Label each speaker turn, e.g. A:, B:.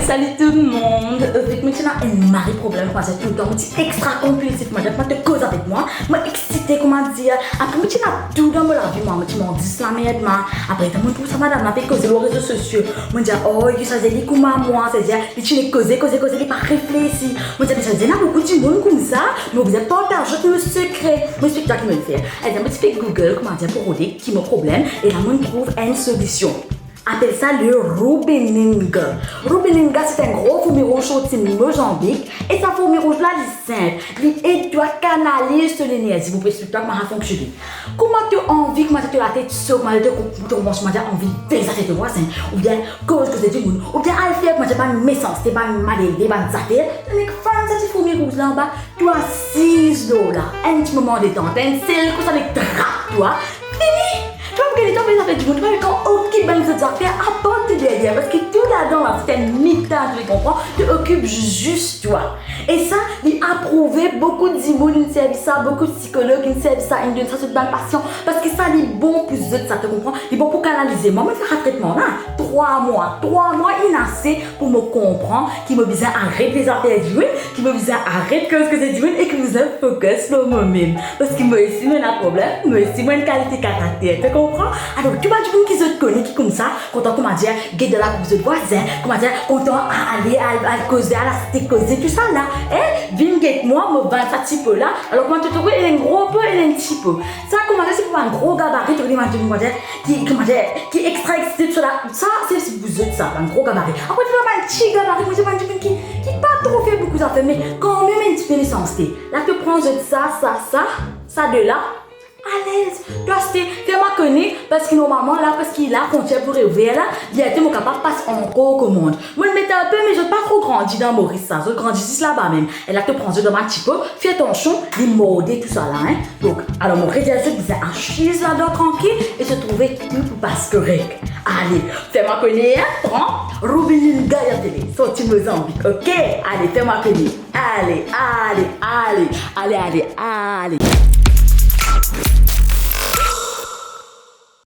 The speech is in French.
A: Salut tout le monde. Avec maintenant un mari problème quand c'est tout le temps extra compulsif. Moi, j'aime pas te cause avec moi. Moi excité comment dire. Après maintenant tout dans la vie moi m'en dis la merde moi. Après tout tout ça madame m'a fait causer les réseaux sociaux. Moi dire oh ça c'est dit comment moi c'est dire tu ne causer il pas réfléchi. Moi dire ça dit là beaucoup de monde comme ça. Mais vous êtes pas d'argent le secret. Moi c'est toi qui me le fait. Elle dit moi tu fais Google comment dire pour regarder qui me problème et là on trouve une solution. Appelle ça le Rubeninga. Rubeninga, c'est un gros fourmi rouge sorti de Mozambique. Et sa fourmi rouge là, il est simple. Il doit canaliser sur l'énergie. Vous pouvez expliquer comment ça fonctionne. Comment tu as envie, comment tu as la tête sur, comment tu as envie de faire ça tes voisins, ou bien cause que c'est du monde, ou bien à faire, comment tu as une méchance, tu as une maladie, tu as une affaire. Tu as cette fourmi rouge là en bas, tu as 6 dollars. Un petit moment de temps, tu as une selle comme ça avec drape, toi. Fini! Tu vas me regarder, tu vas faire du monde, tu vas ok, ben cette affaire, apporte derrière, parce que tout là-dedans, c'est un mitage, tu comprends, tu occupes juste toi. Et ça, il a prouvé beaucoup de zimos, il servent ça, beaucoup de psychologues, ils servent ça, ils donnent ça sur le patient, parce que ça, il est bon plus de ça, tu comprends, il est bon pour canaliser. Moi, je fais un traitement là, 3 mois, il a assez pour me comprendre, qui me disait arrête les affaires du monde, qui me disait arrête ce que c'est du monde, et que vous êtes focus sur moi-même. Parce que moi aussi, j'ai un problème, moi aussi, j'ai une qualité caractère, tu comprends? Alors, tu vois du monde qui se connaît, qui comme ça, content, comment dire, guide de la coupe de voisin, comment dire, content à aller à causer, à la cité causer, tout ça là. Eh, viens guette moi, me vendre ça petit peu là. Alors, quand tu trouves, il est un gros peu, il est un petit peu. Ça, comment dire, c'est pour un gros gabarit, tu vois, qui est extra excité sur la. Ça, c'est si vous êtes ça, un gros gabarit. Après, tu vois, un petit gabarit, moi, c'est un petit qui pas trop fait beaucoup d'affaires, mais quand même un petit peu l'essentiel. Là, tu prends ça de là. À l'aise, toi fais-moi connaître parce que normalement là, parce qu'il a frontière pour ouvrir là, bientôt mon capable passe encore commande. Moi je mettais un peu mais je n'ai pas trop grandi dans Maurice ça, je grandis ici là-bas même. Et là te prends de un petit peu, fais attention, les morder tout ça là hein. Donc alors mon réalisation disait un chise là-dedans tranquille et se trouvait tout passe correct. Allez, fais-moi connaître, prends, Rubeninga à télé, sorti Mozambique, ok? Allez, fais-moi connaître. Allez.